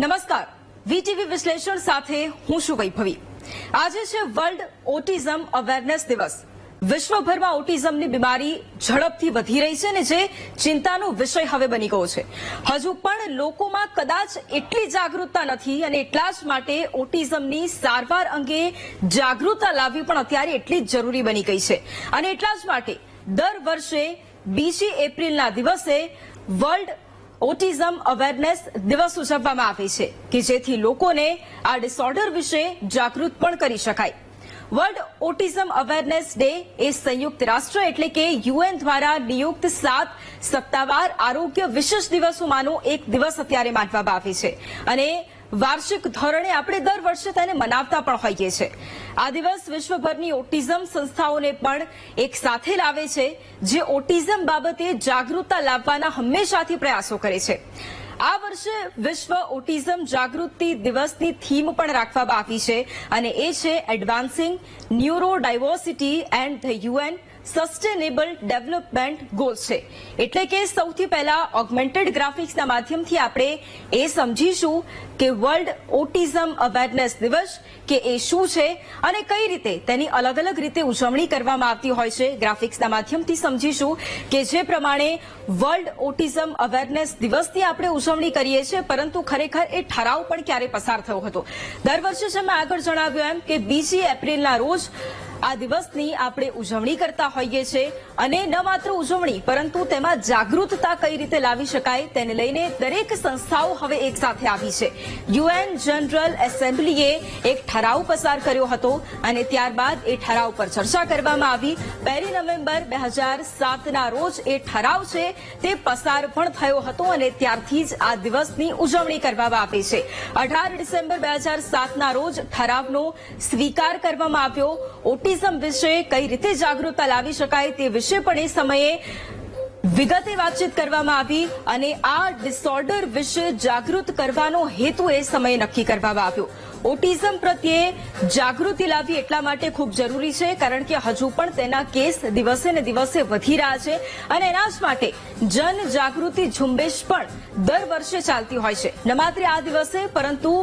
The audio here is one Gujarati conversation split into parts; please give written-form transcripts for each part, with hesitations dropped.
નમસ્કાર, વીટીવી વિશ્લેષણ સાથે હું છું વૈભવી। આજે છે વર્લ્ડ ઓટિઝમ અવેરનેસ દિવસ। વિશ્વભરમાં ઓટિઝમની બીમારી ઝડપથી વધી રહી છે અને જે ચિંતાનો વિષય હવે બની ગયો છે। હજુ પણ લોકોમાં કદાચ એટલી જાગૃતતા નથી અને એટલા જ માટે ઓટિઝમની સારવાર અંગે જાગૃતતા લાવવી પણ અત્યારે એટલી જ જરૂરી બની ગઈ છે અને એટલા જ માટે દર વર્ષે 2 એપ્રિલના દિવસે વર્લ્ડ ઓટિઝમ અવેરનેસ દિવસ ઉજવવામાં આવે છે કે જેથી લોકોને આ ડિસઓર્ડર વિશે જાગૃત પણ કરી શકાય। વર્લ્ડ ઓટિઝમ અવેરનેસ ડે એ સંયુક્ત રાષ્ટ્ર એટલે કે યુએન દ્વારા નિયુક્ત 7 સત્તાવાર આરોગ્ય વિશેષ દિવસોમાંનો એક દિવસ અત્યારે માનવામાં આવે છે અને વાર્ષિક ધોરણે આપણે દર વર્ષે તેને મનાવતા પણ હોઈએ છીએ। આ દિવસ વિશ્વભરની ઓટિઝમ સંસ્થાઓને પણ એક સાથે લાવે છે જે ઓટિઝમ બાબતે જાગૃતતા લાવવાના હંમેશાથી પ્રયાસો કરે છે। આ વર્ષે વિશ્વ ઓટિઝમ જાગૃતિ દિવસની થીમ પણ રાખવામાં આવી છે અને એ છે એડવાન્સિંગ neuro diversity and the UN sustainable development goals છે। એટલે કે સૌથી પહેલા ઓગમેન્ટેડ ગ્રાફિક્સના માધ્યમથી આપણે એ સમજીશું કે વર્લ્ડ ઓટિઝમ અવેરનેસ દિવસ કે એ શું છે અને કઈ રીતે તેની અલગ અલગ રીતે ઉજવણી કરવામાં આવતી હોય છે। ગ્રાફિક્સના માધ્યમથી સમજીશું કે જે પ્રમાણે વર્લ્ડ ઓટિઝમ અવેરનેસ દિવસની આપણે ઉજવણી કરીએ છીએ પરંતુ ખરેખર એ ઠરાવ પણ ક્યારે પસાર થયો હતો। દર વર્ષે જેમ મેં આગળ જણાવ્યું એમ કે 2 એપ્રિલના રોજ આ દિવસની આપણે ઉજવણી કરતા હોઈએ છીએ અને ન માત્ર ઉજવણી પરંતુ તેમાં જાગૃતતા કઈ રીતે લાવી શકાય તેને લઈને દરેક સંસ્થાઓ હવે એક સાથે આવી છે। યુએન જનરલ એસેમ્બલીએ એક ઠરાવ પસાર કર્યો હતો અને ત્યારબાદ એ ઠરાવ પર ચર્ચા કરવામાં આવી। 1 નવેમ્બર 2007ના રોજ એ ઠરાવ છે તે પસાર પણ થયો હતો અને ત્યારથી જ આ દિવસની ઉજવણી કરવામાં આવે છે। 18 ડિસેમ્બર 2007ના રોજ ઠરાવનો સ્વીકાર કરવામાં આવ્યો। ઓટિઝમ વિશે કઈ રીતે જાગૃતતા લાવી શકાય તે વિશે પણ એ સમયે વિગતે વાતચીત કરવામાં આવી અને આ ડિસઓર્ડર વિશે જાગૃત કરવાનો હેતુ એ સમયે નક્કી કરવામાં આવ્યો। ઓટિઝમ પ્રત્યે જાગૃતિ લાવવી એટલા માટે ખૂબ જરૂરી છે કારણ કે હજુ પણ તેના કેસ દિવસે ને દિવસે વધી રહ્યા છે અને એના જ માટે જન જાગૃતિ ઝુંબેશ પણ દર વર્ષે ચાલતી હોય છે। ન માત્ર આ દિવસે પરંતુ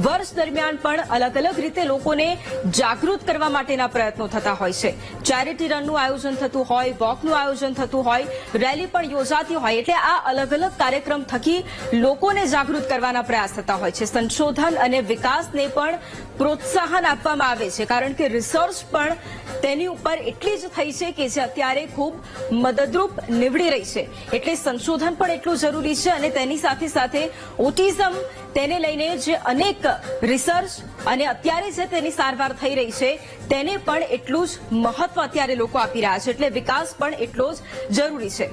વર્ષ દરમિયાન પણ અલગ અલગ રીતે લોકોને જાગૃત કરવા માટેના પ્રયત્નો થતા હોય છે। ચેરિટી રનનું આયોજન થતું હોય, વોકનું આયોજન થતું હોય, રેલી પણ યોજાતી હોય એટલે આ અલગ અલગ કાર્યક્રમ થકી લોકોને જાગૃત કરવાના પ્રયાસ થતા હોય છે। સંશોધન અને વિકાસને પણ પ્રોત્સાહન આપવામાં આવે છે કારણ કે રિસર્ચ પણ તેની ઉપર એટલી જ થઈ છે કે જે અત્યારે ખૂબ મદદરૂપ નીવડી રહી છે એટલે સંશોધન પણ એટલું જરૂરી છે અને તેની સાથે સાથે ઓટિઝમ તેને લઈને જે અનેક રિસર્ચ અને અત્યારે જે તેની સારવાર થઈ રહી છે તેને પણ એટલું જ મહત્વ અત્યારે લોકો આપી રહ્યા છે એટલે વિકાસ પણ એટલો જ જરૂરી છે।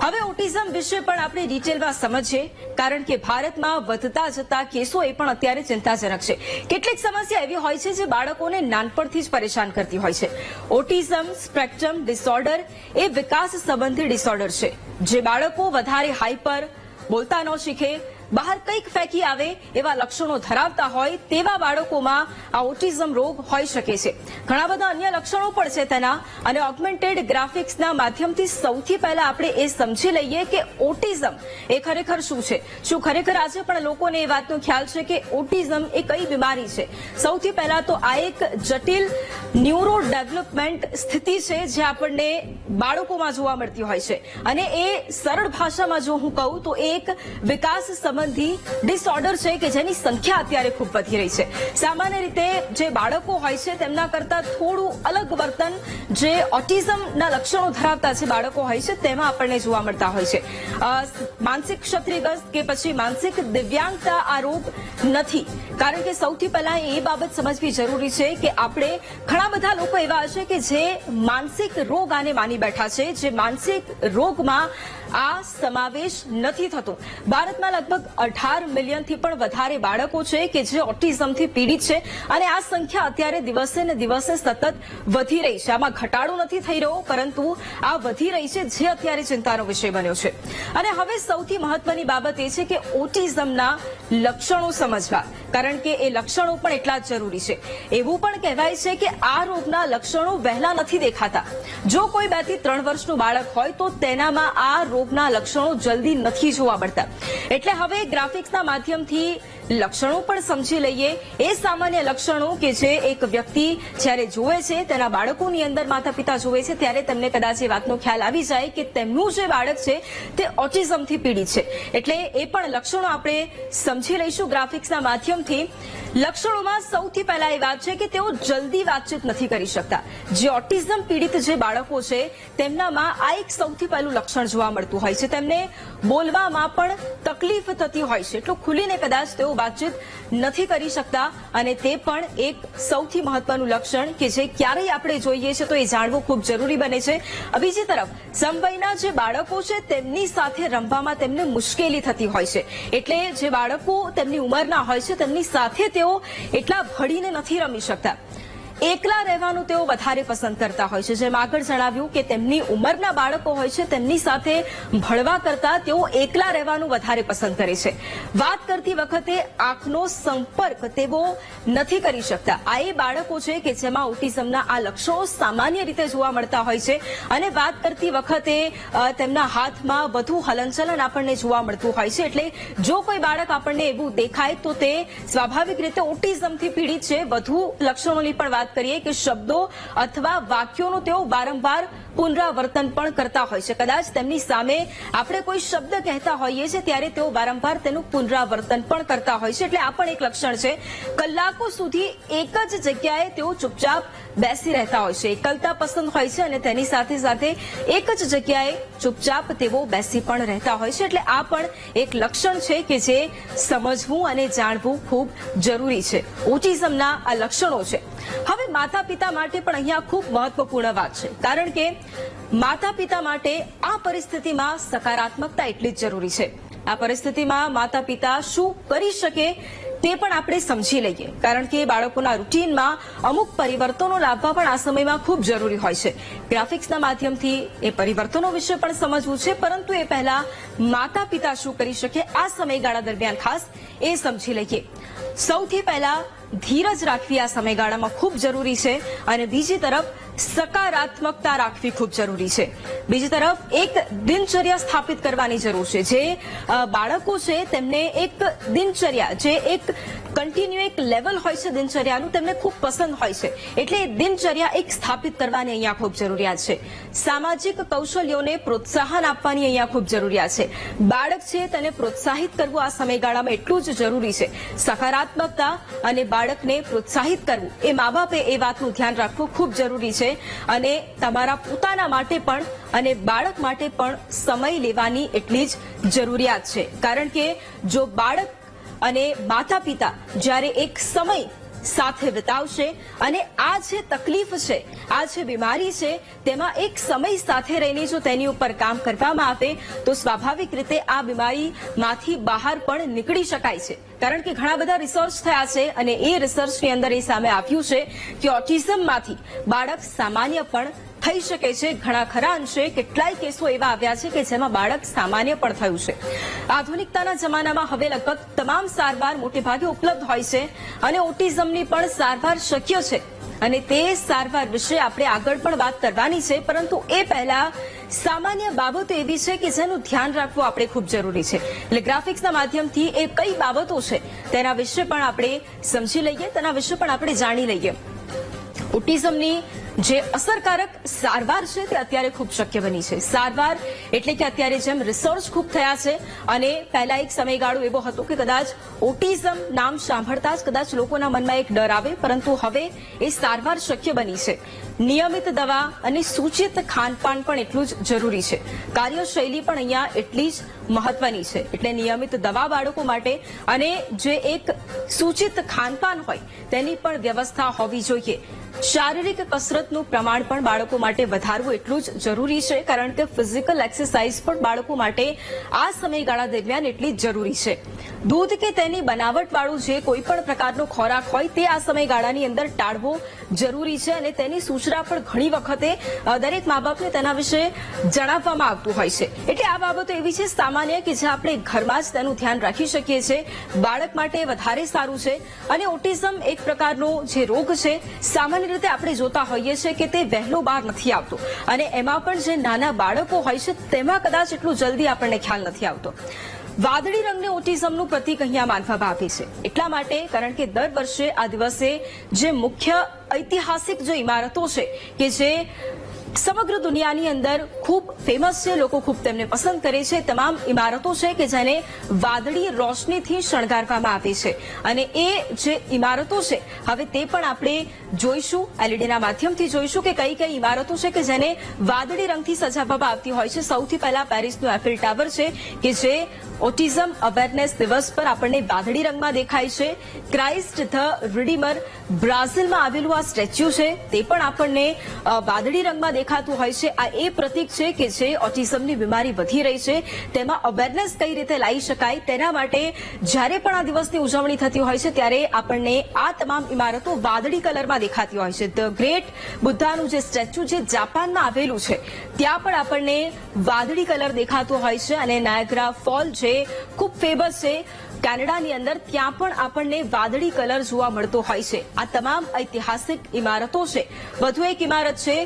હવે ઓટિઝમ વિશે પણ આપણે ડિટેલમાં સમજીએ કારણ કે ભારતમાં વધતા જતા કેસો એ પણ અત્યારે ચિંતાજનક છે। કેટલીક સમસ્યા એવી હોય છે જે બાળકોને નાનપણથી જ પરેશાન કરતી હોય છે। ઓટિઝમ સ્પેક્ટ્રમ ડિસઓર્ડર એ વિકાસ સંબંધી ડિસઓર્ડર છે જે બાળકો વધારે હાઈપર, બોલતા ન શીખે, બહાર કંઈક ફેંકી આવે એવા લક્ષણો ધરાવતા હોય તેવા બાળકોમાં આ ઓટિઝમ રોગ હોઈ શકે છે। ઘણા બધા અન્ય લક્ષણો પણ છે તેના અને ઓગમેન્ટેડ ગ્રાફિક્સના માધ્યમથી સૌથી પહેલા આપણે એ સમજી લઈએ કે ઓટિઝમ એ ખરેખર શું છે। શું ખરેખર આજે પણ લોકોને એ વાતનો ખ્યાલ છે કે ઓટિઝમ એ કઈ બીમારી છે? સૌથી પહેલા તો આ એક જટિલ ન્યુરો ડેવલપમેન્ટ સ્થિતિ છે જે આપણને બાળકોમાં જોવા મળતી હોય છે અને એ સરળ ભાષામાં જો હું કહું તો એક વિકાસ સંબંધી ડિસઓર્ડર છે કે જેની સંખ્યા અત્યારે ખૂબ વધી રહી છે। સામાન્ય રીતે જે બાળકો હોય છે તેમના કરતા થોડું અલગ વર્તન જે ઓટિઝમના લક્ષણો ધરાવતા જે બાળકો હોય છે તેમાં આપણને જોવા મળતા હોય છે। માનસિક ક્ષતિગ્રસ્ત કે પછી માનસિક દિવ્યાંગતા આ રોગ નથી કારણ કે સૌથી પહેલા એ બાબત સમજવી જરૂરી છે કે આપણે ઘણા બધા લોકો એવા હશે કે જે માનસિક રોગ આને માની બેઠા છે જે માનસિક રોગમાં આ સમાવેશ નથી થતો। ભારતમાં લગભગ 18 મિલિયનથી પણ વધારે બાળકો છે કે જે ઓટિઝમથી પીડિત છે અને આ સંખ્યા અત્યારે દિવસે ને દિવસે સતત વધી રહી છે। આમાં ઘટાડો નથી થઈ રહ્યો પરંતુ આ વધી રહી છે જે અત્યારે ચિંતાનો વિષય બન્યો છે। અને હવે સૌથી મહત્વની બાબત એ છે કે ઓટિઝમના લક્ષણો સમજવા કારણ કે એ લક્ષણો પણ એટલા જ જરૂરી છે। એવું પણ કહેવાય છે કે આ રોગના લક્ષણો વહેલા નથી દેખાતા। જો કોઈ 2 થી 3 વર્ષનું બાળક હોય તો તેનામાં આ રોગના લક્ષણો જલ્દી નથી જોવા મળતા। એટલે હવે ગ્રાફિક્સના માધ્યમથી લક્ષણો પણ સમજી લઈએ. એ સામાન્ય લક્ષણો કે જે એક વ્યક્તિ જ્યારે જોવે છે, તેના બાળકોની અંદર માતા પિતા જોવે છે, ત્યારે તેમને કદાચ એ વાતનો ખ્યાલ આવી જાય કે તેમનું જે બાળક છે તે ઓટિઝમથી પીડિત છે. એટલે એ પણ લક્ષણો આપણે સમજી લઈશું ગ્રાફિક્સના માધ્યમથી. લક્ષણોમાં સૌથી પહેલા એ વાત છે કે તેઓ જલ્દી વાતચીત નથી કરી શકતા. જે ઓટિઝમ પીડિત જે બાળકો છે તેમનામાં આ એક સૌથી પહેલું લક્ષણ જોવા મળતું હોય છે. તેમને બોલવામાં પણ તકલીફ થતી હોય છે, એટલું ખુલીને કદાચ તેઓ વાતચીત નથી કરી શકતા, અને તે પણ એક સૌથી મહત્વનું લક્ષણ કે જે ક્યારેય આપણે જોઈએ છે તો એ જાણવું ખૂબ જરૂરી બને છે. બીજી તરફ સમવયના જે બાળકો છે તેમની સાથે રમવામાં તેમને મુશ્કેલી થતી હોય છે. એટલે જે બાળકો તેમની ઉંમરના હોય છે તેમની સાથે તેઓ એટલા ભળીને નથી રમી શકતા. એકલા રહેવાનું તેઓ વધારે પસંદ કરતા હોય છે. જેમ આગળ જણાવ્યું કે તેમની ઉંમરના બાળકો હોય છે તેમની સાથે ભળવા કરતા તેઓ એકલા રહેવાનું વધારે પસંદ કરે છે. વાત કરતી વખતે આંખનો સંપર્ક તેઓ નથી કરી શકતા. આ એ બાળકો છે કે જેમાં ઓટિઝમના આ લક્ષણો સામાન્ય રીતે જોવા મળતા હોય છે, અને વાત કરતી વખતે તેમના હાથમાં વધુ હલનચલન આપણને જોવા મળતું હોય છે. એટલે જો કોઈ બાળક આપણને એવું દેખાય તો તે સ્વાભાવિક રીતે ઓટિઝમથી પીડિત છે. વધુ લક્ષણોની પણ વાત કરીએ કે શબ્દો અથવા વાક્યોનું તેઓ વારંવાર પુનરાવર્તન પણ કરતા હોય છે. કદાચ તેમની સામે આપણે કોઈ શબ્દ કહેતા હોઈએ છીએ ત્યારે તેઓ વારંવાર તેનું પુનરાવર્તન પણ કરતા હોય છે. એટલે આ પણ એક લક્ષણ છે. કલાકો સુધી એક જ જગ્યાએ તેઓ ચૂપચાપ બેસી રહેતા હોય છે. એકલતા પસંદ હોય છે અને તેની સાથે સાથે એક જ જગ્યાએ ચૂપચાપ તેઓ બેસી પણ રહેતા હોય છે. એટલે આ પણ એક લક્ષણ છે કે જે સમજવું અને જાણવું ખૂબ જરૂરી છે. ઓટિઝમના આ લક્ષણો છે. હવે માતા પિતા માટે પણ અહીંયા ખૂબ મહત્વપૂર્ણ વાત છે, કારણ કે માતા પિતા માટે આ પરિસ્થિતિમાં સકારાત્મકતા એટલી જ જરૂરી છે. આ પરિસ્થિતિમાં માતા પિતા શું કરી શકે તે પણ આપણે સમજી લઈએ, કારણ કે બાળકોના રૂટીનમાં અમુક પરિવર્તનો લાવવા પણ આ સમયમાં ખૂબ જરૂરી હોય છે. ગ્રાફિક્સના માધ્યમથી એ પરિવર્તનો વિશે પણ સમજવું છે, પરંતુ એ પહેલા માતા પિતા શું કરી શકે આ સમયગાળા દરમિયાન ખાસ એ સમજી લઈએ. સૌથી પહેલા ધીરજ રાખવી આ સમયગાળામાં ખૂબ જરૂરી છે, અને બીજી તરફ સકારાત્મકતા રાખવી ખૂબ જરૂરી છે. બીજી તરફ એક દિનચર્યા સ્થાપિત કરવાની જરૂર છે. જે બાળકો છે તેમને એક દિનચર્યા, જે એક કન્ટિન્યુ એક લેવલ હોય છે દિનચર્યાનું, તેમને ખૂબ પસંદ હોય છે. એટલે દિનચર્યા એક સ્થાપિત કરવાની અહીંયા ખૂબ જરૂરિયાત છે. સામાજિક કૌશલ્યોને પ્રોત્સાહન આપવાની અહીંયા ખૂબ જરૂરિયાત છે. બાળક છે તેને પ્રોત્સાહિત કરવું આ સમયગાળામાં એટલું જ જરૂરી છે. સકારાત્મકતા અને બાળકને પ્રોત્સાહિત કરવું એ મા બાપે એ વાતનું ધ્યાન રાખવું ખૂબ જરૂરી છે. અને તમારા પોતાના માટે પણ અને બાળક માટે પણ સમય લેવાની એટલી જ જરૂરિયાત છે. કારણ કે જો બાળક અને માતા પિતા જ્યારે એક સમય સાથે વિતાવશે અને આ જે તકલીફ છે, આ જે બીમારી છે, તેમાં એક સમય સાથે રહીને જો તેની ઉપર કામ કરવામાં આવે તો સ્વાભાવિક રીતે આ બીમારીમાંથી બહાર પણ નીકળી શકાય છે. કારણ કે ઘણા બધા રિસર્ચ થયા છે અને એ રિસર્ચની અંદર એ સામે આવ્યું છે કે ઓટિઝમમાંથી બાળક સામાન્ય પણ થઈ શકે છે. ઘણા ખરા અંશે કેટલાય કેસો એવા આવ્યા છે કે જેમાં બાળક સામાન્ય પણ થયું છે. આધુનિકતાના જમાનામાં હવે લગભગ તમામ સારવાર મોટે ભાગે ઉપલબ્ધ હોય છે, અને ઓટિઝમની પણ સારવાર શક્ય છે, અને તે સારવાર વિશે આપણે આગળ પણ વાત કરવાની છે. પરંતુ એ પહેલા સામાન્ય બાબતો એવી છે કે જેનું ધ્યાન રાખવું આપણે ખૂબ જરૂરી છે. એટલે ગ્રાફિક્સના માધ્યમથી એ કઈ બાબતો છે તેના વિશે પણ આપણે સમજી લઈએ, તેના વિશે પણ આપણે જાણી લઈએ. ઓટિઝમની જે અસરકારક સારવાર છે તે અત્યારે ખૂબ શક્ય બની છે. સારવાર એટલે કે અત્યારે જેમ રિસર્ચ ખૂબ થયા છે, અને પહેલા એક સમયગાળો એવો હતો કે કદાચ ઓટિઝમ નામ સાંભળતા જ કદાચ લોકોના મનમાં એક ડર આવે, પરંતુ હવે એ સારવાર શક્ય બની છે. નિયમિત દવા અને સૂચિત ખાનપાન પણ એટલું જ જરૂરી છે. કાર્યશૈલી પણ અહીંયા એટલી જ મહત્વની છે. એટલે નિયમિત દવા બાળકો માટે અને જે એક સૂચિત ખાનપાન હોય તેની પણ વ્યવસ્થા હોવી જોઈએ. શારીરિક કસરતનું પ્રમાણ પણ બાળકો માટે વધારવું એટલું જ જરૂરી છે, કારણ કે ફિઝિકલ એક્સરસાઇઝ પણ બાળકો માટે આ સમયગાળા દરમિયાન એટલી જ જરૂરી છે. દૂધ કે તેની બનાવટવાળું જે કોઈ પણ પ્રકારનો ખોરાક હોય તે આ સમયગાળાની અંદર ટાળવો જરૂરી છે, અને તેની સૂચના પણ ઘણી વખતે દરેક મા બાપને તેના વિશે જણાવવામાં આવતું હોય છે. એટલે આ બાબતો એવી છે સામાન્ય કે જે આપણે ઘરમાં જ તેનું ધ્યાન રાખી શકીએ છીએ. બાળક માટે વધારે સારું છે. અને ઓટિઝમ એક પ્રકારનો જે રોગ છે, સામાન્ય રીતે આપણે જોતા હોઈએ છીએ કે તે વહેલો બહાર નથી આવતો, અને એમાં પણ જે નાના બાળકો હોય છે તેમાં કદાચ એટલું જલ્દી આપણને ખ્યાલ નથી આવતો. વાદળી રંગને ઓટિઝમનું પ્રતીક અહીંયા માનવામાં આવે છે એટલા માટે કારણ કે દર વર્ષે આ દિવસે જે મુખ્ય ઐતિહાસિક જે ઇમારતો છે કે જે સમગ્ર દુનિયાની અંદર ખૂબ ફેમસ છે, લોકો ખૂબ તેમને પસંદ કરે છે, તમામ ઇમારતો છે કે જેને વાદળી રોશનીથી શણગારવામાં આવે છે અને એ જે ઇમારતો છે હવે તે પણ આપણે જોઈશું, એલઈડીના માધ્યમથી જોઈશું કે કઈ કઈ ઇમારતો છે કે જેને વાદળી રંગથી સજાવવામાં આવતી હોય છે. સૌથી પહેલા પેરિસનું એફિલ ટાવર છે કે જે ઓટિઝમ અવેરનેસ દિવસ પર આપણને વાદળી રંગમાં દેખાય છે. ક્રાઇસ્ટ ધ રિડીમર બ્રાઝિલમાં આવેલું આ સ્ટેચ્યુ છે તે પણ આપણને વાદળી રંગમાં દેખાતું હોય છે. આ એ પ્રતીક છે કે જે ઓટિઝમની બીમારી વધી રહી છે તેમાં અવેરનેસ કઈ રીતે લાવી શકાય તેના માટે જ્યારે પણ આ દિવસની ઉજવણી થતી હોય છે ત્યારે આપણને આ તમામ ઇમારતો વાદળી કલરમાં દેખાતી હોય છે. ધ ગ્રેટ બુદ્ધાનું જે સ્ટેચ્યુ જે જાપાનમાં આવેલું છે ત્યાં પણ આપણને વાદળી કલર દેખાતો હોય છે અને નાયગ્રા ફોલ જે ખૂબ ફેમસ છે કેનેડાની અંદર ત્યાં પણ આપણને વાદળી કલર જોવા મળતો હોય છે. આ તમામ ઐતિહાસિક ઇમારતો છે. વધુ એક ઇમારત છે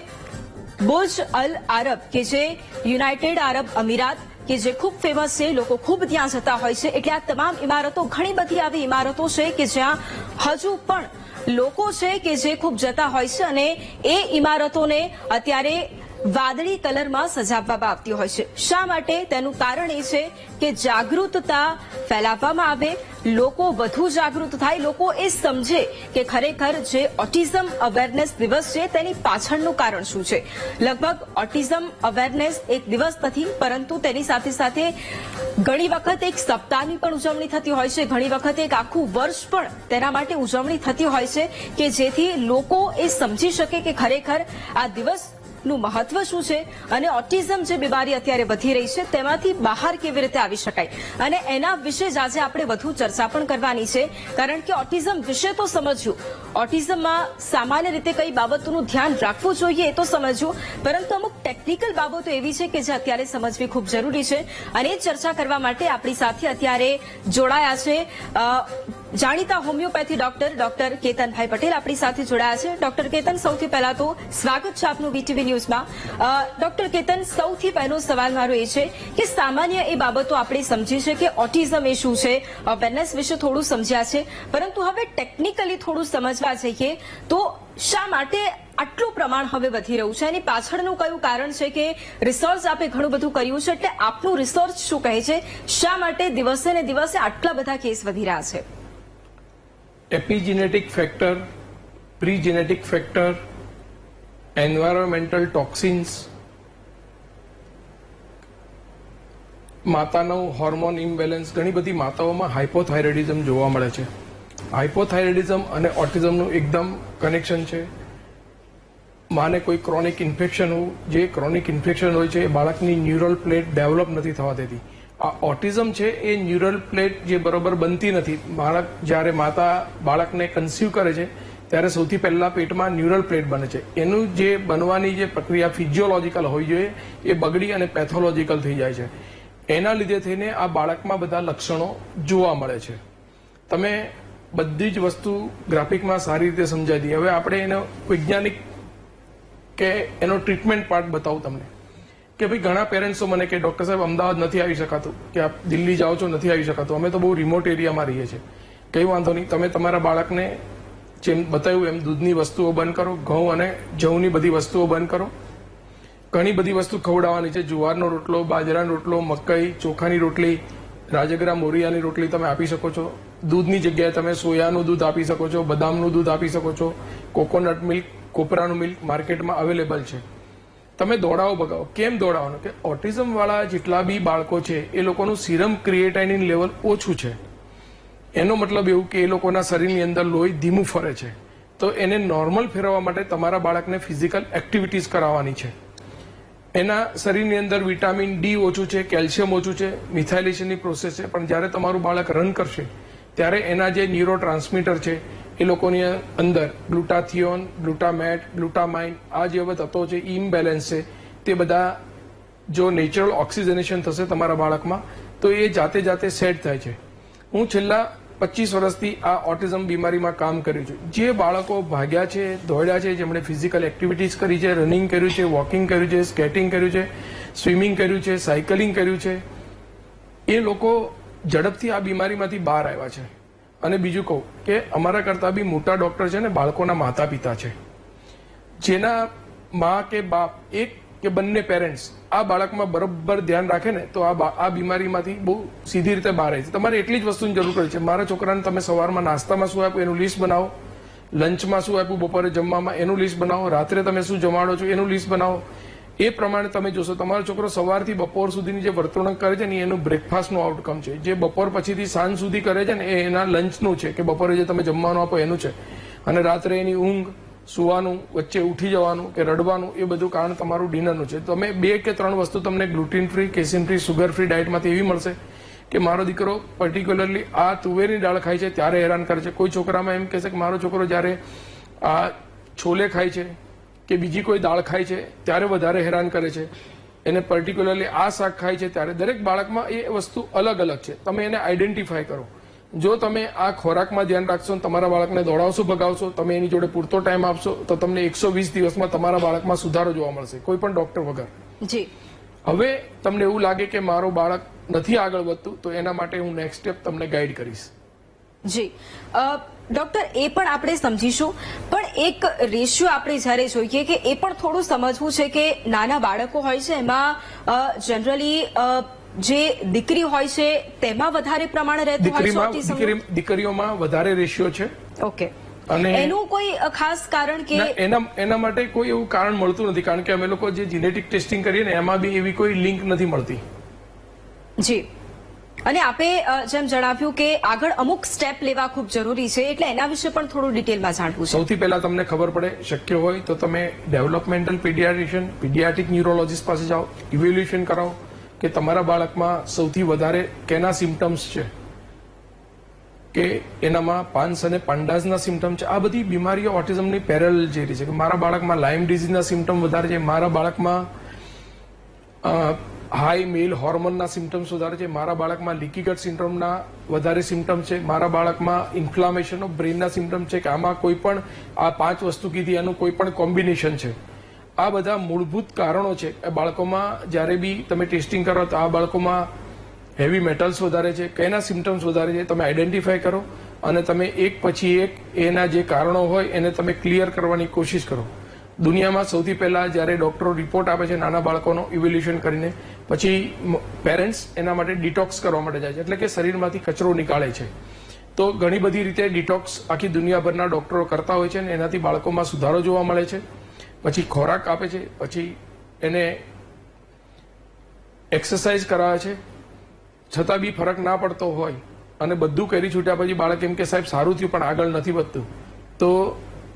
બુર્જ અલ આરબ કે જે યુનાઇટેડ આરબ અમીરાત કે જે ખૂબ ફેમસ છે, લોકો ખૂબ ત્યાં જતા હોય છે. એટલે આ તમામ ઇમારતો ઘણી બધી આવી ઇમારતો છે કે જ્યાં હજુ પણ લોકો છે કે જે ખૂબ જતા હોય છે અને એ ઇમારતોને અત્યારે વાદળી કલરમાં સજાવવામાં આવતી હોય છે. શા માટે? તેનું કારણ એ છે કે જાગૃતતા ફેલાવવામાં આવે, લોકો વધુ જાગૃત થાય, લોકો એ સમજે કે ખરેખર જે ઓટિઝમ અવેરનેસ દિવસ છે તેની પાછળનું કારણ શું છે. લગભગ ઓટિઝમ અવેરનેસ એક દિવસ નથી પરંતુ તેની સાથે સાથે ઘણી વખત એક સપ્તાહની પણ ઉજવણી થતી હોય છે, ઘણી વખત એક આખું વર્ષ પણ તેના માટે ઉજવણી થતી હોય છે કે જેથી લોકો એ સમજી શકે કે ખરેખર આ દિવસ નું મહત્વ શું છે અને ઓટિઝમ જે બીમારી અત્યારે વધી રહી છે તેમાંથી બહાર કેવી રીતે આવી શકાય અને એના વિશે જ આજે આપણે વધુ ચર્ચા પણ કરવાની છે. કારણ કે ઓટિઝમ વિશે તો સમજ્યું, ઓટિઝમમાં સામાન્ય રીતે કઈ બાબતોનું ધ્યાન રાખવું જોઈએ એ તો સમજ્યું, પરંતુ અમુક ટેકનિકલ બાબતો એવી છે કે જે અત્યારે સમજવી ખૂબ જરૂરી છે અને એ ચર્ચા કરવા માટે આપણી સાથે અત્યારે જોડાયા છે જાણીતા હોમિયોપેથી ડોક્ટર કેતનભાઈ પટેલ આપણી સાથે જોડાયા છે. ડોક્ટર કેતન, સૌથી પહેલા તો સ્વાગત છે આપનું વીટીવી ન્યૂઝમાં. ડોક્ટર કેતન, સૌથી પહેલો સવાલ મારો એ છે કે સામાન્ય એ બાબતો આપણે સમજી છે કે ઓટિઝમ એ શું છે, અવેરનેસ વિશે થોડું સમજ્યા છે, પરંતુ હવે ટેકનિકલી થોડું સમજવા જઈએ તો શા માટે આટલું પ્રમાણ હવે વધી રહ્યું છે, એની પાછળનું કયું કારણ છે કે રિસર્ચ આપે ઘણું બધું કર્યું છે, એટલે આપનું રિસર્ચ શું કહે છે, શા માટે દિવસે ને દિવસે આટલા બધા કેસ વધી રહ્યા છે? એપિજેનેટિક ફેક્ટર, પ્રીજેનેટિક ફેક્ટર, એન્વાયરમેન્ટલ ટોક્સિન્સ, માતાનું હોર્મોન ઇમ્બેલેન્સ, ઘણી બધી માતાઓમાં હાઇપોથાઇરોઇડિઝમ જોવા મળે છે. હાઇપોથાઇરોઇડિઝમ અને ઓટિઝમનું એકદમ કનેક્શન છે. માને કોઈ ક્રોનિક ઇન્ફેક્શન હોય, જે ક્રોનિક ઇન્ફેક્શન હોય છે એ બાળકની ન્યુરલ પ્લેટ ડેવલપ નથી થવા દેતી. આ ઓટિઝમ છે એ ન્યુરલ પ્લેટ જે બરોબર બનતી નથી. બાળક જ્યારે માતા બાળકને કન્સીવ કરે છે ત્યારે સૌથી પહેલા પેટમાં ન્યુરલ પ્લેટ બને છે. એનું જે બનવાની જે પ્રક્રિયા ફિઝિયોલોજીકલ હોવી જોઈએ એ બગડી અને પેથોલોજીકલ થઈ જાય છે. એના લીધે થઈને આ બાળકમાં બધા લક્ષણો જોવા મળે છે. તમે બધી જ વસ્તુ ગ્રાફિકમાં સારી રીતે સમજાવી દઈએ. હવે આપણે એનો વૈજ્ઞાનિક કે એનો ટ્રીટમેન્ટ પાર્ટ બતાવું તમને કે ભાઈ ઘણા પેરેન્ટ્સો મને કે ડોક્ટર સાહેબ અમદાવાદ નથી આવી શકાતું, કે આપ દિલ્હી જાઓ છો નથી આવી શકાતું, અમે તો બહુ રિમોટ એરિયામાં રહીએ છીએ. કંઈ વાંધો નહીં, તમે તમારા બાળકને જેમ બતાવ્યું એમ દૂધની વસ્તુઓ બંધ કરો, ઘઉં અને જવની બધી વસ્તુઓ બંધ કરો. ઘણી બધી વસ્તુ ખવડાવવાની છે. જુવારનો રોટલો, બાજરાનો રોટલો, મકાઈ, ચોખાની રોટલી, રાજગરા મોરિયાની રોટલી તમે આપી શકો છો. દૂધની જગ્યાએ તમે સોયાનું દૂધ આપી શકો છો, બદામનું દૂધ આપી શકો છો, કોકોનટ મિલ્ક, કોપરાનું મિલ્ક માર્કેટમાં અવેલેબલ છે. તમે દોડાવો ભગાવો. કેમ દોડાવવાનું? કે ઓટિઝમ વાળા જેટલા બી બાળકો છે એ લોકોનું સિરમ ક્રિએટાઇનિન લેવલ ઓછું છે. એનો મતલબ એવું કે એ લોકોના શરીરની અંદર લોહી ધીમું ફરે છે. તો એને નોર્મલ ફેરવવા માટે તમારા બાળકને ફિઝિકલ એક્ટિવિટીઝ કરાવવાની છે. એના શરીરની અંદર વિટામિન ડી ઓછું છે, કેલ્શિયમ ઓછું છે, મિથાઇલેશનની પ્રોસેસ છે. પણ જ્યારે તમારું બાળક રન કરશે ત્યારે એના જે ન્યુરો ટ્રાન્સમીટર છે એ લોકોની અંદર ગ્લુટાથિયોન, ગ્લુટામેટ, ગ્લુટામાઇન આ જે બધા તત્વો છે ઇમ્બેલેન્સ છે, તે બધા જો નેચરલ ઓક્સિજનેશન થશે તમારા બાળકમાં તો એ જાતે જાતે સેટ થાય છે. હું છેલ્લા 25 વર્ષથી આ ઓટિઝમ બીમારીમાં કામ કર્યું છું. જે બાળકો ભાગ્યા છે, દોડ્યા છે, જેમણે ફિઝિકલ એક્ટિવિટીઝ કરી છે, રનિંગ કર્યું છે, વોકિંગ કર્યું છે, સ્કેટિંગ કર્યું છે, સ્વિમિંગ કર્યું છે, સાયકલિંગ કર્યું છે, એ લોકો ઝડપથી આ બીમારીમાંથી બહાર આવ્યા છે. અને બીજું કહું કે અમારા કરતાં બી મોટા ડોક્ટર છે ને બાળકોના માતા પિતા છે, જેના મા કે બાપ એક કે બંને પેરેન્ટ્સ આ બાળકમાં બરોબર ધ્યાન રાખે ને તો આ બીમારીમાંથી બહુ સીધી રીતે બહાર આવે છે. તમારે એટલી જ વસ્તુની જરૂર પડે છે. મારા છોકરાને તમે સવારમાં નાસ્તામાં શું આપ્યું એનું લિસ્ટ બનાવો, લંચમાં શું આપ્યું, બપોરે જમવામાં એનું લિસ્ટ બનાવો, રાત્રે તમે શું જમાડો છો એનું લિસ્ટ બનાવો. એ પ્રમાણે તમે જોશો તમારો છોકરો સવારથી બપોર સુધીની જે વર્તણૂક કરે છે ને એનું બ્રેકફાસ્ટનું આઉટકમ છે. જે બપોર પછીથી સાંજ સુધી કરે છે ને એ એના લંચનું છે કે બપોરે જે તમે જમવાનું આપો એનું છે. અને રાત્રે એની ઊંઘ, સુવાનું, વચ્ચે ઉઠી જવાનું કે રડવાનું એ બધું કારણ તમારું ડિનરનું છે. તમે 2 કે 3 વસ્તુ તમને gluten free, casein free, sugar free ડાયટમાંથી એવી મળશે કે મારો દીકરો પર્ટિક્યુલરલી આ તુવેરની દાળ ખાય છે ત્યારે હેરાન કરે છે. કોઈ છોકરામાં એમ કહેશે કે મારો છોકરો જ્યારે આ છોલે ખાય છે કે બીજી કોઈ દાળ ખાય છે ત્યારે વધારે હેરાન કરે છે, એને પર્ટિક્યુલરલી આ શાક ખાય છે ત્યારે. દરેક બાળકમાં એ વસ્તુ અલગ અલગ છે. તમે એને આઈડેન્ટિફાય કરો. જો તમે આ ખોરાકમાં ધ્યાન રાખશો, તમારા બાળકને દોડાવશો, ભગાવશો, તમે એની જોડે પૂરતો ટાઈમ આપશો તો તમને 120 દિવસમાં તમારા બાળકમાં સુધારો જોવા મળશે, કોઈ પણ ડોક્ટર વગર. જી. હવે તમને એવું લાગે કે મારો બાળક નથી આગળ વધતું તો એના માટે હું નેક્સ્ટ સ્ટેપ તમને ગાઈડ કરીશ. જી ડોક્ટર, એ પણ આપણે સમજીશું, પણ એક રેશિયો આપણે જ્યારે જોઈએ કે એ પણ થોડું સમજવું છે કે નાના બાળકો હોય છે એમાં જનરલી જે દીકરી હોય છે તેમાં વધારે પ્રમાણે રહેતું હોય છે ઓટિઝમ. દીકરીઓમાં વધારે રેશિયો છે. ઓકે. અને એનું કોઈ ખાસ કારણ કે એના માટે કોઈ એવું કારણ મળતું નથી, કારણ કે અમે લોકો જે જીનેટિક ટેસ્ટિંગ કરીએ ને એમાં બી એવી કોઈ લિંક નથી મળતી. જી. અને આપે જેમ જણાવ્યું કે આગળ અમુક સ્ટેપ લેવા ખૂબ જરૂરી છે, એટલે એના વિશે પણ થોડું ડિટેલમાં જાણવું છે. સૌથી પહેલા તમને ખબર પડે, શક્ય હોય તો તમે ડેવલપમેન્ટલ પીડિયાટ્રિશિયન, પીડિયાટ્રિક ન્યુરોલોજીસ્ટ પાસે જાઓ, ઇવેલ્યુએશન કરાવો કે તમારા બાળકમાં સૌથી વધારે કેના સિમ્ટમ્સ છે, કે એનામાં પાન્સ અને પાંડાઝના સિમ્ટમ છે. આ બધી બીમારીઓ ઓટિઝમની પેરેલલ જે રહી છે કે મારા બાળકમાં લાઇમ ડિઝીઝના સિમ્ટમ વધારે છે, મારા બાળકમાં હાઈ મેલ હોર્મોનના સિમ્ટમ્સ વધારે છે, મારા બાળકમાં લીકી ગટ સિન્ડ્રોમના વધારે સિમ્ટમ છે, મારા બાળકમાં ઇન્ફ્લામેશન ઓફ બ્રેઇનના સિમ્ટમ છે, કે આમાં કોઈ પણ આ 5 વસ્તુ કીધી એનું કોઈ પણ કોમ્બિનેશન છે. આ બધા મૂળભૂત કારણો છે. બાળકોમાં જ્યારે બી તમે ટેસ્ટિંગ કરો તો આ બાળકોમાં હેવી મેટલ્સ વધારે છે, કઈના સિમ્ટમ્સ વધારે છે તમે આઈડેન્ટિફાય કરો અને તમે એક પછી એક એના જે કારણો હોય એને તમે ક્લિયર કરવાની કોશિશ કરો. દુનિયામાં સૌથી પહેલા જ્યારે ડોક્ટરો રિપોર્ટ આપે છે નાના બાળકોનો ઇવેલ્યુએશન કરીને, પછી પેરેન્ટ્સ એના માટે ડિટોક્સ કરવા માટે જાય છે, એટલે કે શરીરમાંથી કચરો નીકાળે છે. તો ઘણી બધી રીતે ડિટોક્સ આખી દુનિયાભરના ડોક્ટરો કરતા હોય છે અને એનાથી બાળકોમાં સુધારો જોવા મળે છે. પછી ખોરાક આપે છે, પછી એને એક્સરસાઇઝ કરાવે છે, છતાં બી ફરક ના પડતો હોય અને બધું કરી છૂટ્યા પછી બાળક એમ કે સાહેબ સારું થયું પણ આગળ નથી વધતું, તો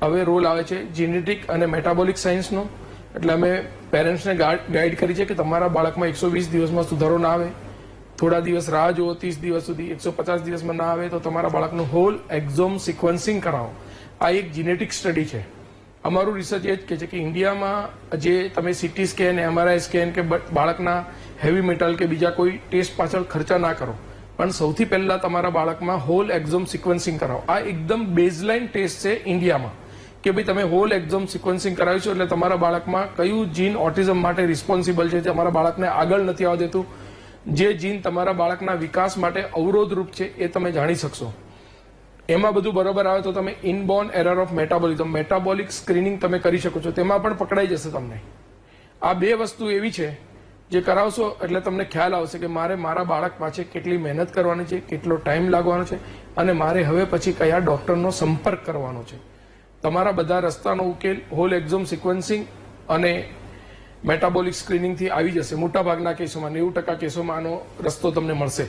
હવે રોલ આવે છે જીનેટિક અને મેટાબોલિક સાયન્સનો. એટલે અમે પેરેન્ટ્સને ગાઈડ કરી છે કે તમારા બાળકમાં 120 દિવસમાં સુધારો ના આવે, થોડા દિવસ રાહ જુઓ, 30 દિવસ સુધી, 150 દિવસમાં ના આવે તો તમારા બાળકનું હોલ એક્ઝોમ સિક્વન્સિંગ કરાવો. આ એક જીનેટિક સ્ટડી છે. અમારું રિસર્ચ એ જ કહે છે કે ઇન્ડિયામાં જે તમે સીટી સ્કેન, MRI સ્કેન કે બાળકના હેવી મેટલ કે બીજા કોઈ ટેસ્ટ પાછળ ખર્ચા ના કરો, પણ સૌથી પહેલા તમારા બાળકમાં હોલ એક્ઝોમ સિક્વન્સિંગ કરાવો. આ એકદમ બેઝલાઇન ટેસ્ટ છે ઇન્ડિયામાં કે ભાઈ તમે હોલ એક્ઝોમ સિક્વન્સિંગ કરાવીશો એટલે તમારા બાળકમાં કયું જીન ઓટિઝમ માટે રિસ્પોન્સિબલ છે, તમારા બાળકને આગળ નથી આવવા દેતું, જે જીન તમારા બાળકના વિકાસ માટે અવરોધરૂપ છે એ તમે જાણી શકશો. એમાં બધું બરોબર આવે તો તમે inborn error of metabolism, metabolic screening તમે કરી શકો છો, તેમાં પણ પકડાઈ જશે તમને. આ 2 વસ્તુ એવી છે જે કરાવશો એટલે તમને ખ્યાલ આવશે કે મારે મારા બાળક પાછળ કેટલી મહેનત કરવાની છે, કેટલો ટાઈમ લાગવાનો છે અને મારે હવે પછી કયા ડોક્ટરનો સંપર્ક કરવાનો છે. તમારા બધા રસ્તાનો ઉકેલ હોલ એક્ઝોમ સિક્વન્સિંગ અને મેટાબોલિક સ્ક્રીનિંગથી આવી જશે. મોટાભાગના કેસોમાં 90% કેસોમાં આનો રસ્તો તમને મળશે.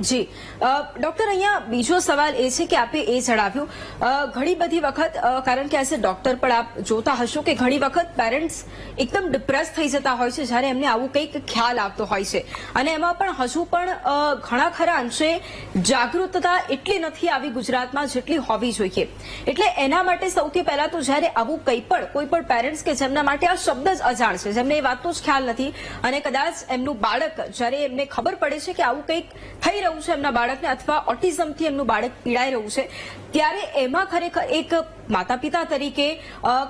જી ડોક્ટર, અહીંયા બીજો સવાલ એ છે કે આપે એ જણાવ્યું ઘણી બધી વખત, કારણ કે એઝ એ ડોક્ટર પણ આપ જોતા હશો કે ઘણી વખત પેરેન્ટ્સ એકદમ ડિપ્રેસ થઈ જતા હોય છે જ્યારે એમને આવું કંઈક ખ્યાલ આવતો હોય છે, અને એમાં પણ હજુ પણ ઘણા ખરા અંશે જાગૃતતા એટલી નથી આવી ગુજરાતમાં જેટલી હોવી જોઈએ. એટલે એના માટે સૌથી પહેલા તો જ્યારે આવું કંઈ પણ કોઈ પણ પેરેન્ટ્સ કે જેમના માટે આ શબ્દ જ અજાણ છે, જેમને એ વાતનો જ ખ્યાલ નથી અને કદાચ એમનું બાળક જ્યારે એમને ખબર પડે છે કે આવું કંઈક થઈ રહ્યું રહ્યું છે એમના બાળકને અથવા ઓટિઝમથી એમનું બાળક પીડાઈ રહ્યું છે, ત્યારે એમાં ખરેખર એક માતા પિતા તરીકે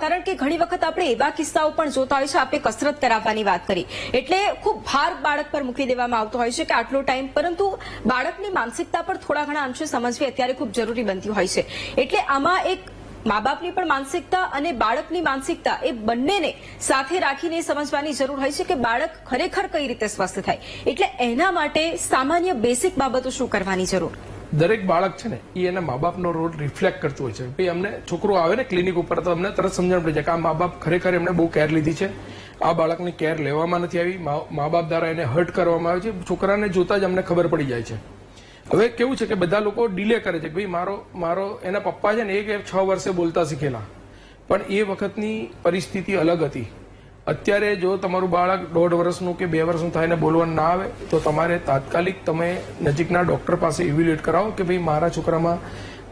કારણ કે ઘણી વખત આપણે એવા કિસ્સાઓ પણ જોતા હોય છે, આપણે કસરત કરાવવાની વાત કરી એટલે ખૂબ ભાર બાળક પર મૂકી દેવામાં આવતો હોય છે કે આટલો ટાઈમ, પરંતુ બાળકની માનસિકતા પર થોડા ઘણા અંશે સમજવી અત્યારે ખૂબ જરૂરી બનતી હોય છે. એટલે આમાં એક મા બાપની પણ માનસિકતા અને બાળકની માનસિકતા એ બંનેને સાથે રાખીને સમજવાની જરૂર હોય છે કે બાળક ખરેખર કઈ રીતે સ્વસ્થ થાય. એટલે એના માટે સામાન્ય બેસિક બાબતો શું કરવાની જરૂર? દરેક બાળક છે ને એ એના મા બાપનો રોલ રિફ્લેક્ટ કરતું હોય છે. ભાઈ અમને છોકરો આવે ને ક્લિનિક ઉપર તો અમને તરત સમજણ પડી જાય કે આ મા બાપ ખરેખર એમને બહુ કેર લીધી છે, આ બાળકની કેર લેવામાં નથી આવી, મા બાપ દ્વારા એને હર્ટ કરવામાં આવે છે. છોકરાને જોતા જ અમને ખબર પડી જાય છે. હવે કેવું છે કે બધા લોકો ડિલે કરે છે કે ભાઈ મારો એના પપ્પા છે ને એ 6 વર્ષે બોલતા શીખેલા, પણ એ વખતની પરિસ્થિતિ અલગ હતી. અત્યારે જો તમારું બાળક 1.5 વર્ષનું કે 2 વર્ષનું થાય ને બોલવાનું ના આવે તો તમારે તાત્કાલિક તમે નજીકના ડોક્ટર પાસે ઇવેલ્યુએટ કરાવો કે ભાઈ મારા છોકરામાં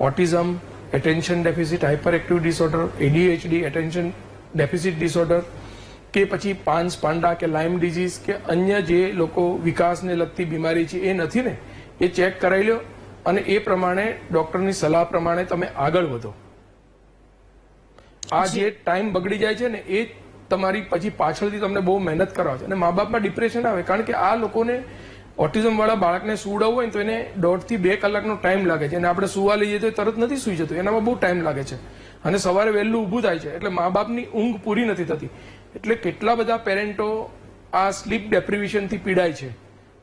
autism, attention deficit hyper active disorder, ADHD attention deficit disorder કે પછી પાન્સ પાંડા કે લાઇમ ડિઝીઝ કે અન્ય જે લોકો વિકાસને લગતી બીમારી છે એ નથી ને, એ ચેક કરાવી લો અને એ પ્રમાણે ડોક્ટરની સલાહ પ્રમાણે તમે આગળ વધો. આ જે ટાઈમ બગડી જાય છે ને એ તમારી પછી પાછળથી તમને બહુ મહેનત કરાવે છે અને મા બાપમાં ડિપ્રેશન આવે, કારણ કે આ લોકોને ઓટિઝમ વાળા બાળકને સુવડાવવું હોય ને તો એને 1.5 થી 2 કલાકનો ટાઈમ લાગે છે અને આપણે સુવા લઈએ તો તરત નથી સુઈ જતું, એનામાં બહુ ટાઈમ લાગે છે અને સવારે વહેલું ઊભું થાય છે એટલે મા બાપની ઊંઘ પૂરી નથી થતી. એટલે કેટલા બધા પેરેન્ટો આ સ્લીપ ડેપ્રિવેશનથી પીડાય છે.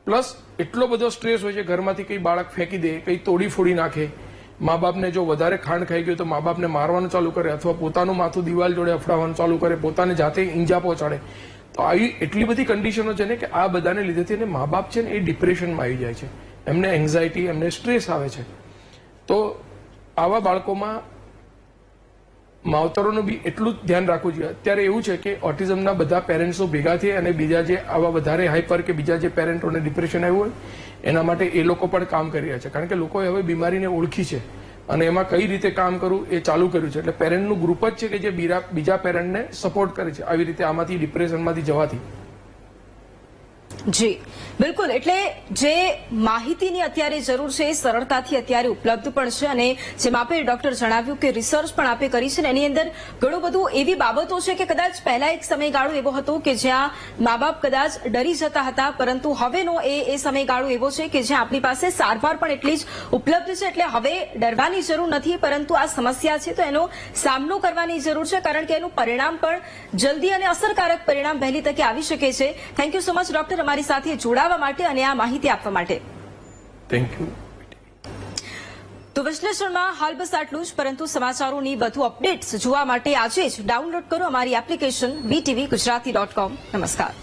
પ્લસ એટલો બધો સ્ટ્રેસ હોય છે ઘરમાંથી, કઈ બાળક ફેંકી દે, કઈ તોડી ફોડી નાખે, મા બાપને જો વધારે ખાંડ ખાઈ ગયું તો મા બાપને મારવાનું ચાલુ કરે અથવા પોતાનું માથું દિવાલ જોડે અફડાવવાનું ચાલુ કરે, પોતાને જાતે ઈંજા પહોંચાડે. તો આવી એટલી બધી કન્ડિશનો છે ને કે આ બધાને લીધેથી એને મા બાપ છે ને એ ડિપ્રેશનમાં આવી જાય છે, એમને એન્ઝાયટી, એમને સ્ટ્રેસ આવે છે. તો આવા બાળકોમાં માવતરોનું બી એટલું જ ધ્યાન રાખવું જોઈએ. અત્યારે એવું છે કે ઓટિઝમના બધા પેરેન્ટ્સો ભેગા થઈ અને બીજા જે આવા વધારે હાઈપર કે બીજા જે પેરેન્ટોને ડિપ્રેશન આવ્યું હોય એના માટે એ લોકો પણ કામ કરી રહ્યા છે, કારણ કે લોકોએ હવે બીમારીને ઓળખી છે અને એમાં કઈ રીતે કામ કરવું એ ચાલુ કર્યું છે. એટલે પેરેન્ટનું ગ્રુપ જ છે કે જે બીજા પેરેન્ટને સપોર્ટ કરે છે આવી રીતે આમાંથી ડિપ્રેશનમાંથી જવાથી. જી બિલકુલ, એટલે જે માહિતીની અત્યારે જરૂર છે એ સરળતાથી અત્યારે ઉપલબ્ધ પણ છે અને જેમ આપે ડોક્ટર જણાવ્યું કે રિસર્ચ પણ આપે કરી છે ને એની અંદર ઘણું બધું એવી બાબતો છે કે કદાચ પહેલા એક સમયગાળો એવો હતો કે જ્યાં મા બાપ કદાચ ડરી જતા હતા, પરંતુ હવેનો એ સમયગાળો એવો છે કે જ્યાં આપણી પાસે સારવાર પણ એટલી જ ઉપલબ્ધ છે. એટલે હવે ડરવાની જરૂર નથી, પરંતુ આ સમસ્યા છે તો એનો સામનો કરવાની જરૂર છે, કારણ કે એનું પરિણામ પણ જલ્દી અને અસરકારક પરિણામ વહેલી તકે આવી શકે છે. Thank you so much doctor અમારી સાથે જોડાવા માટે અને આ માહિતી આપવા માટે. Thank you. તો વિશ્લેષણમાં હાલ બસ આટલું જ, પરંતુ સમાચારોની વધુ અપડેટ્સ જોવા માટે આજે જ ડાઉનલોડ કરો અમારી એપ્લિકેશન VTV Gujarati.com. નમસ્કાર.